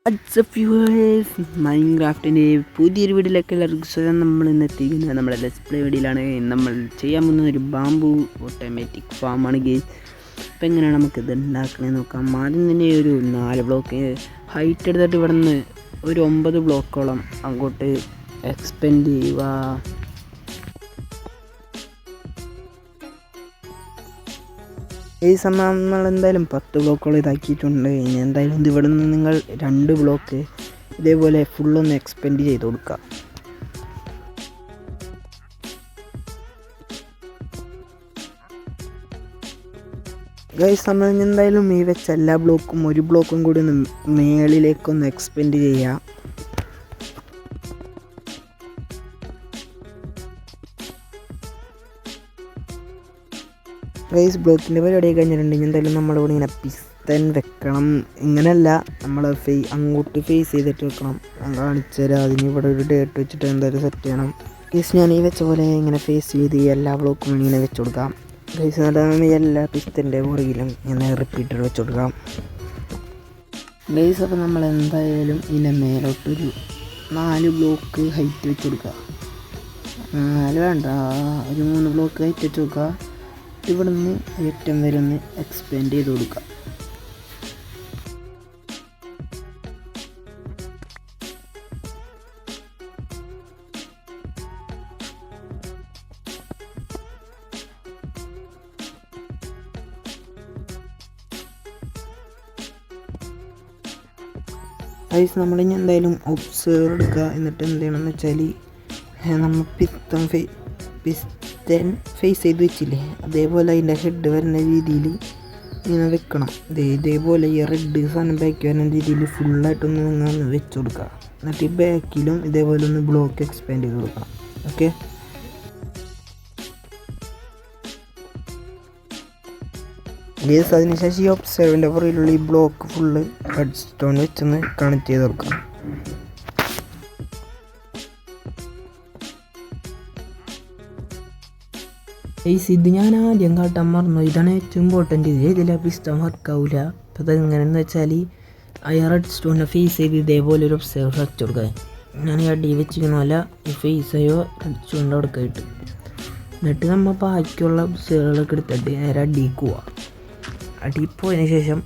WhatsApp viewers, മൈൻക്രാഫ്റ്റിൻ്റെ പുതിയൊരു വീഡിയോയിലേക്ക് എല്ലാവർക്കും സ്വയം നമ്മൾ ഇന്ന് എത്തിക്കുന്നത് നമ്മുടെ ലെറ്റ്സ് പ്ലേ വീഡിയോയിലാണ്. നമ്മൾ ചെയ്യാൻ പോകുന്ന ഒരു ബാംബു ഓട്ടോമാറ്റിക് ഫാമാണ് ഗെയിം. അപ്പോൾ എങ്ങനെയാണ് നമുക്കിത് ഉണ്ടാക്കണമെന്ന് നോക്കാം. ആദ്യം തന്നെ ഒരു 4 ബ്ലോക്ക് ഹൈറ്റ് എടുത്തിട്ട് ഇവിടെ നിന്ന് ഒരു 9 ബ്ലോക്കോളം അങ്ങോട്ട് എക്സ്പെൻഡ് ചെയ്യുക. ഈ സമയം നമ്മൾ എന്തായാലും 10 ബ്ലോക്കോളം ഇതാക്കിയിട്ടുണ്ട്. ഇനി എന്തായാലും ഇവിടെ നിന്ന് നിങ്ങൾ 2 ബ്ലോക്ക് ഇതേപോലെ ഫുള്ളൊന്ന് എക്സ്പെൻഡ് ചെയ്ത് കൊടുക്കുക. ഗൈസ്, നമ്മൾ എന്തായാലും ഈ വെച്ച എല്ലാ ബ്ലോക്കും ഒരു ബ്ലോക്കും കൂടി ഒന്ന് മേളിലേക്കൊന്ന് എക്സ്പെൻഡ് ചെയ്യുക. ഗൈസ്, ബ്ലോക്കിൻ്റെ പരിപാടി കഴിഞ്ഞിട്ടുണ്ടെങ്കിൽ എന്തായാലും നമ്മളിവിടെ ഇങ്ങനെ പിസ്റ്റൻ വെക്കണം. ഇങ്ങനെയല്ല, നമ്മൾ അങ്ങോട്ട് ഫേസ് ചെയ്തിട്ട് വെക്കണം. ഞാൻ കാണിച്ചു തരാം. അതിന് ഇവിടെ ഒരു ഡേറ്റ് വെച്ചിട്ട് എന്തായാലും സെറ്റ് ചെയ്യണം. ഗൈസ്, ഞാൻ ഈ വെച്ച പോലെ ഇങ്ങനെ ഫേസ് ചെയ്ത് എല്ലാ ബ്ലോക്കും ഇങ്ങനെ വെച്ച് കൊടുക്കാം. ഗൈസ്, എന്നിട്ട് എല്ലാ പിസ്റ്റൻ്റെ പുറകിലും ഇങ്ങനെ റിപ്പീറ്റർ വെച്ച് കൊടുക്കാം. ഗൈസ്, അപ്പോൾ നമ്മൾ എന്തായാലും ഇതിൻ്റെ മേലോട്ടൊരു 4 ബ്ലോക്ക് ഹൈറ്റ് വെച്ച് കൊടുക്കുക. 4 വേണ്ട, ഒരു 3 ബ്ലോക്ക് ഹൈറ്റ് വെച്ച് കൊടുക്കുക. ഇവിടെ നിന്ന് ഏറ്റവും വരെ ഒന്ന് എക്സ്പാൻഡ് ചെയ്ത് കൊടുക്കുക. ഗൈസ്, നമ്മളിനി എന്തായാലും ഒബ്സേർവ് എടുക്കുക. എന്നിട്ട് എന്ത് ചെയ്യണമെന്ന് വെച്ചാൽ നമ്മൾ പിസ്റ്റൻ ഫേസ് ചെയ്ത് വെച്ചില്ലേ, അതേപോലെ അതിൻ്റെ ഹെഡ് വരുന്ന രീതിയിൽ ഇങ്ങനെ വെക്കണം. ഇതേപോലെ ഈ റെഡ് സാധനം ബാക്ക് വരുന്ന രീതിയിൽ ഫുള്ളായിട്ടൊന്ന് നിങ്ങൾ വെച്ച് കൊടുക്കുക. എന്നിട്ട് ഈ ബാക്കിലും ഇതേപോലെ ഒന്ന് ബ്ലോക്ക് എക്സ്പാൻഡ് ചെയ്ത് കൊടുക്കണം. ഓക്കെ, ഗൈസ്, അതിനുശേഷം ഈ ഒബ്സർവിൻ്റെ പുറകിലുള്ള ഈ ബ്ലോക്ക് ഫുള്ള് റെഡ് സ്റ്റോൺ വെച്ചൊന്ന് കണക്ട് ചെയ്ത് കൊടുക്കണം. ഗൈസ്, ഇത് ഞാൻ ആദ്യം കാട്ടാൻ മറന്നു. ഇതാണ് ഏറ്റവും ഇമ്പോർട്ടൻറ്റ്. ഇതിലെ പിസ്റ്റം വർക്കാവില്ല. അപ്പോൾ അതെങ്ങനെയെന്ന് വെച്ചാൽ ആ റെഡ് സ്റ്റോണിനെ ഫേസ് ചെയ്ത് ഇതേപോലെ ഒരു ഒബ്സർവർ വെച്ച് കൊടുക്കുക. ഞാൻ ഈ അടി വെച്ചിരിക്കുന്ന പോലെ ഈ ഫേസ് ചെയ്യോ റെഡ് സ്റ്റോണിൻ്റെ അവിടെ ഇട്ട്, എന്നിട്ട് നമ്മൾ ബാക്കിയുള്ള ഒബ്സർവറുകളൊക്കെ എടുത്തിട്ട് നേരെ അടിക്ക് പോവാം. അടിയിൽ പോയതിന് ശേഷം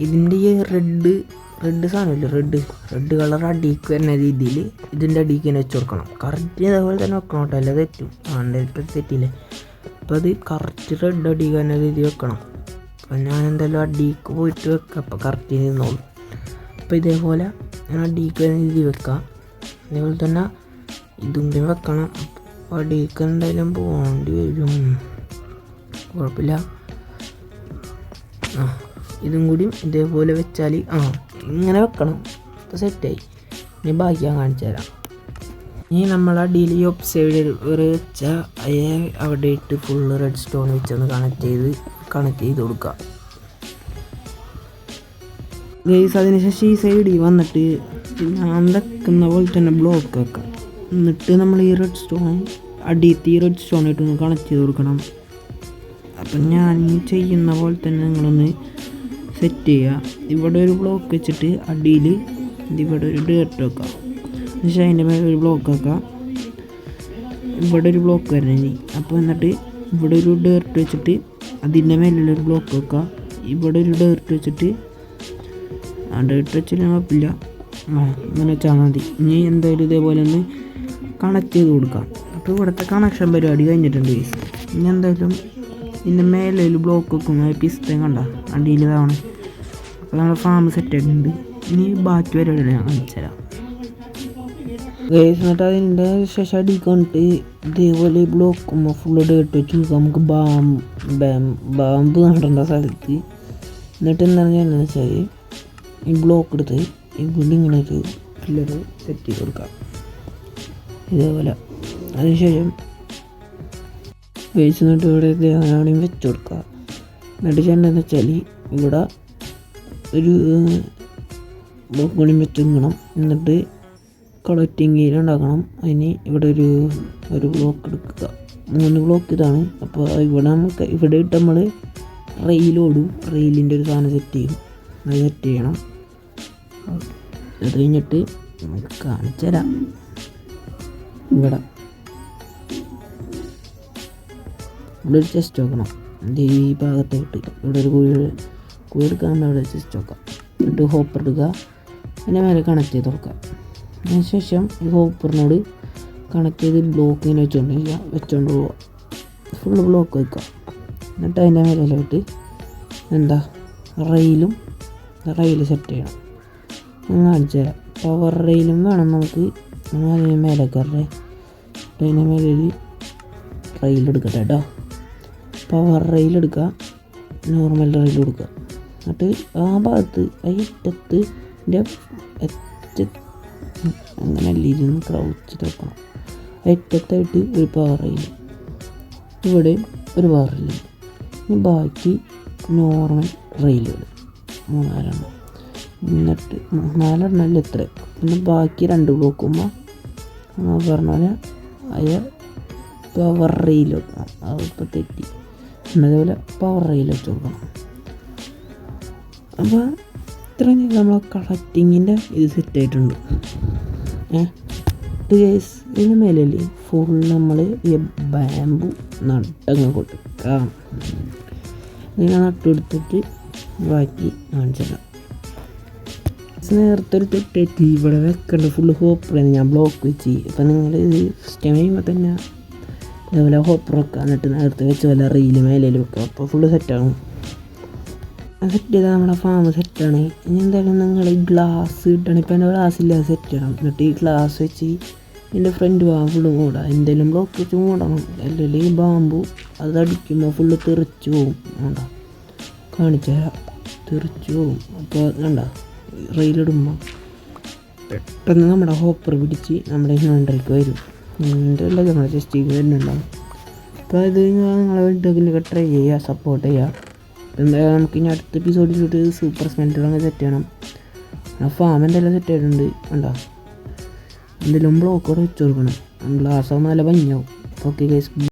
ഇതിൻ്റെ ഈ റെഡ് സാധനമില്ല, റെഡ് കളർ അടിക്ക് വരുന്ന രീതിയിൽ ഇതിൻ്റെ അടിക്ക് തന്നെ വെച്ച് കൊടുക്കണം. കറക്റ്റ് ഇതേപോലെ തന്നെ വെക്കണം കേട്ടോ, അല്ല തെറ്റും. ഇപ്പം തെറ്റില്ലേ. അപ്പോൾ അത് കറക്റ്റ് റെഡ് അടിക്ക് വരുന്ന രീതിയിൽ വെക്കണം. അപ്പം ഞാൻ എന്തായാലും അടിക്ക് പോയിട്ട് വെക്കാം. അപ്പോൾ കറക്റ്റ് നിന്നോളൂ. അപ്പോൾ ഇതേപോലെ ഞാൻ അടിക്ക് വരുന്ന രീതിയിൽ വെക്കാം. അതേപോലെ തന്നെ ഇതും കൂടി വെക്കണം. അപ്പോൾ അടിക്ക് എന്തായാലും പോകേണ്ടി വരും, കുഴപ്പമില്ല. ഇതും കൂടി ഇതേപോലെ വെച്ചാൽ ഇങ്ങനെ വെക്കണം. അപ്പോൾ സെറ്റായി. ഇനി ബാക്കി ഞാൻ കാണിച്ചു തരാം. ഇനി നമ്മൾ അടിയിൽ ഈ ഒബ്സർവർ വെച്ചാൽ അവിടെ ഇട്ട് ഫുള്ള് റെഡ് സ്റ്റോൺ വെച്ചൊന്ന് കണക്ട് ചെയ്ത് കൊടുക്കുക. ഗൈസ്, അതിനുശേഷം ഈ സൈഡിൽ വന്നിട്ട് ഞാൻ വെക്കുന്ന പോലെ തന്നെ ബ്ലോക്ക് വെക്കാം. എന്നിട്ട് നമ്മൾ ഈ റെഡ് സ്റ്റോൺ അടിയത്ത് ഈ റെഡ് സ്റ്റോൺ ഇട്ടൊന്ന് കണക്ട് ചെയ്ത് കൊടുക്കണം. അപ്പം ഞാൻ ഈ ചെയ്യുന്ന പോലെ തന്നെ നിങ്ങളൊന്ന് സെറ്റ് ചെയ്യുക. ഇവിടെ ഒരു ബ്ലോക്ക് വെച്ചിട്ട് അടിയിൽ ഇവിടെ ഒരു ഡേർട്ട് വെക്കാം. പക്ഷേ അതിൻ്റെ മേലെ ഒരു ബ്ലോക്ക് വെക്കാം. ഇവിടെ ഒരു ബ്ലോക്ക് വരണം ഇനി. അപ്പോൾ എന്നിട്ട് ഇവിടെ ഒരു ഡേർട്ട് വെച്ചിട്ട് അതിൻ്റെ മേലുള്ളൊരു ബ്ലോക്ക് വെക്കാം. ഇവിടെ ഒരു ഡേർട്ട് വെച്ചിട്ട് ഡേർട്ട് വെച്ചാലും കുഴപ്പമില്ല, ഇങ്ങനെ വെച്ചാൽ മതി. ഇനി എന്തായാലും ഇതേപോലെ ഒന്ന് കണക്ട് ചെയ്ത് കൊടുക്കാം. അപ്പോൾ ഇവിടുത്തെ കണക്ഷൻ പരിപാടി കഴിഞ്ഞിട്ടുണ്ട്. ഇനി എന്തായാലും ഇതിൻ്റെ മേലെ ഒരു ബ്ലോക്ക് വെക്കും. പിസ്റ്റൻ കണ്ട അടിയിൽ ഇതാണ്. അപ്പോൾ നമ്മുടെ ഫാം സെറ്റ് ആയിട്ടുണ്ട്. ഇനി ബാക്കി പരിപാടി ഞാൻ കാണിച്ചു തരാം. ഗൈസ്, എന്നിട്ട് അതിൻ്റെ ശേഷം അടിക്ക് വന്നിട്ട് ഇതേപോലെ ബ്ലോക്കുമ്പോൾ ഫുള്ള് ഡേട്ട് വെച്ച് കൊടുക്കാം. നമുക്ക് ബാമ്പ് നടേണ്ട സ്ഥലത്ത്. എന്നിട്ട് എന്താണ് ചെയ്യുന്നത് വെച്ചാൽ ഈ ബ്ലോക്ക് എടുത്ത് ഇവിടെ ഇങ്ങനെ ഒരു പില്ലർ സെറ്റ് ചെയ്ത് കൊടുക്കാം ഇതേപോലെ. അതിനുശേഷം ഗൈസ്, എന്നിട്ട് ഇവിടെ അവിടെയും വെച്ച് കൊടുക്കുക. എന്നിട്ട് ചെയ്യേണ്ടതെന്ന് വെച്ചാൽ ഇവിടെ ഒരു ബ്ലോക്ക് കൂടി വെച്ച് വെക്കണം. എന്നിട്ട് കളക്റ്റിംഗ് ഏരിയ ഉണ്ടാക്കണം. അതിന് ഇവിടെ ഒരു ബ്ലോക്ക് എടുക്കുക. 3 ബ്ലോക്ക് ഇതാണ്. അപ്പോൾ ഇവിടെ ഇട്ട് നമ്മൾ റെയിലോടും. റെയിലിൻ്റെ ഒരു സാധനം സെറ്റ് ചെയ്യും. അത് സെറ്റ് ചെയ്യണം. അത് കഴിഞ്ഞിട്ട് നമുക്ക് കാണിച്ചു തരാം. ഇവിടെ ഒരു ചെസ്റ്റ് വെക്കണം. ഈ ഭാഗത്തായിട്ട് ഇവിടെ ഒരു കുഴി എടുക്കാൻ അവിടെ ചെസ്റ്റ് വെക്കാം. എന്നിട്ട് ഹോപ്പർ എടുക്കുക, അതിൻ്റെ മേലെ കണക്ട് ചെയ്ത് കൊടുക്കുക. അതിനുശേഷം ഈ ഹോപ്പറിനോട് കണക്ട് ചെയ്ത് ബ്ലോക്ക് ഇങ്ങനെ വെച്ചുകൊണ്ട് പോവുക. ഫുള്ള് ബ്ലോക്ക് വയ്ക്കുക. എന്നിട്ട് അതിൻ്റെ മേലായിട്ട് റെയിൽ സെറ്റ് ചെയ്യണം. ഞാൻ കാണിച്ചു തരാം. പവർ റെയിലും വേണം നമുക്ക്. അതിന് മേലെ കയറേ അതിൻ്റെ മേലെ റെയിൽ എടുക്കട്ടെ കേട്ടോ. പവർ റെയിൽ എടുക്കുക, നോർമൽ റെയിൽ കൊടുക്കുക. എന്നിട്ട് ആ ഭാഗത്ത് അറ്റത്ത് അങ്ങനെ ഇരുന്ന് ക്രൗച്ച് വെക്കണം. അറ്റത്തായിട്ട് ഒരു പവർ റെയിൽ, ഇവിടെ ഒരു പവർ റെയിൽ, ഇനി ബാക്കി നോർമൽ റെയിലുകൾ 3-4 എന്നിട്ട് 4 എത്ര, പിന്നെ ബാക്കി 2 ബ്ലോക്കുമ്പോൾ പറഞ്ഞ പോലെ അയ പവർ റെയിൽ വെക്കണം. അതിപ്പോൾ തെറ്റി. അതേപോലെ പവർ റെയിൽ വെച്ച് കൊടുക്കണം. അപ്പോൾ ഇത്രയും നമ്മളെ കളക്റ്റിങ്ങിൻ്റെ ഇത് സെറ്റായിട്ടുണ്ട്. ഗൈസ് ഇതിന് മേലെ ഫുൾ നമ്മൾ ഈ ബാമ്പു നട്ടങ്ങ് കൊടുക്കാം. ഇങ്ങനെ നട്ടെടുത്തിട്ട് ബാക്കി കാണിച്ചിടാം. നേരത്തെ ഒരു തെറ്റേറ്റി ഇവിടെ വെക്കേണ്ട ഫുള്ള് ഹോപ്പറാണ് ഞാൻ ബ്ലോക്ക് വെച്ച്. അപ്പം നിങ്ങൾ ഇത് ഫസ്റ്റ് ചെയ്യുമ്പോൾ തന്നെ ഇതേപോലെ ഹോപ്പർ വെക്കുക. എന്നിട്ട് നേരത്തെ വെച്ച് പോലെ റീല് മേലയിൽ വെക്കുക. അപ്പോൾ ഫുള്ള് സെറ്റാകും. സെറ്റ് ചെയ്താൽ നമ്മുടെ ഫാം സെറ്റാണ്. ഇനി എന്തായാലും നിങ്ങൾ ഗ്ലാസ് കിട്ടണം. ഇപ്പം എൻ്റെ ഗ്ലാസ് ഇല്ലാതെ സെറ്റ് ചെയ്യണം. എന്നിട്ട് ഈ ഗ്ലാസ് വെച്ച് എൻ്റെ ഫ്രണ്ട് ഫുള്ളും കൂടാം. എന്തെങ്കിലും ബ്ലോക്ക് വെച്ച് മൂടണം. അല്ലെങ്കിൽ ഈ ബാമ്പു അത് അടിക്കുമ്പോൾ ഫുള്ള് തെറിച്ച് പോകും. വേണ്ട കാണിച്ചു തരാം. തെറിച്ച് പോകും. അപ്പോൾ വേണ്ട റെയിലിടുമ്പോൾ പെട്ടെന്ന് നമ്മുടെ ഹോപ്പർ പിടിച്ച് നമ്മുടെ ഇൻവെൻ്ററിക്ക് വരും. ഇൻവെൻ്ററിയല്ല നമ്മുടെ ചെസ്റ്റിക്ക് വരുന്നുണ്ടാവും. അപ്പോൾ അത് നിങ്ങളെ വീട്ടിലൊക്കെ ട്രൈ ചെയ്യുക, സപ്പോർട്ട് ചെയ്യുക. എന്തായാലും നമുക്ക് ഇനി അടുത്ത എപ്പിസോഡിലോട്ട് സൂപ്പർ സ്മെൽറ്ററൊക്കെ സെറ്റ് ചെയ്യണം. ആ ഫാം എന്തെല്ലാം സെറ്റ് ആയിട്ടുണ്ട്. കണ്ടോ എന്തെങ്കിലും ബ്ലോക്കോടെ വെച്ച് കൊടുക്കണം. ഗ്ലാസ് ആകുമ്പോൾ നല്ല ഭംഗിയാവും. Okay guys.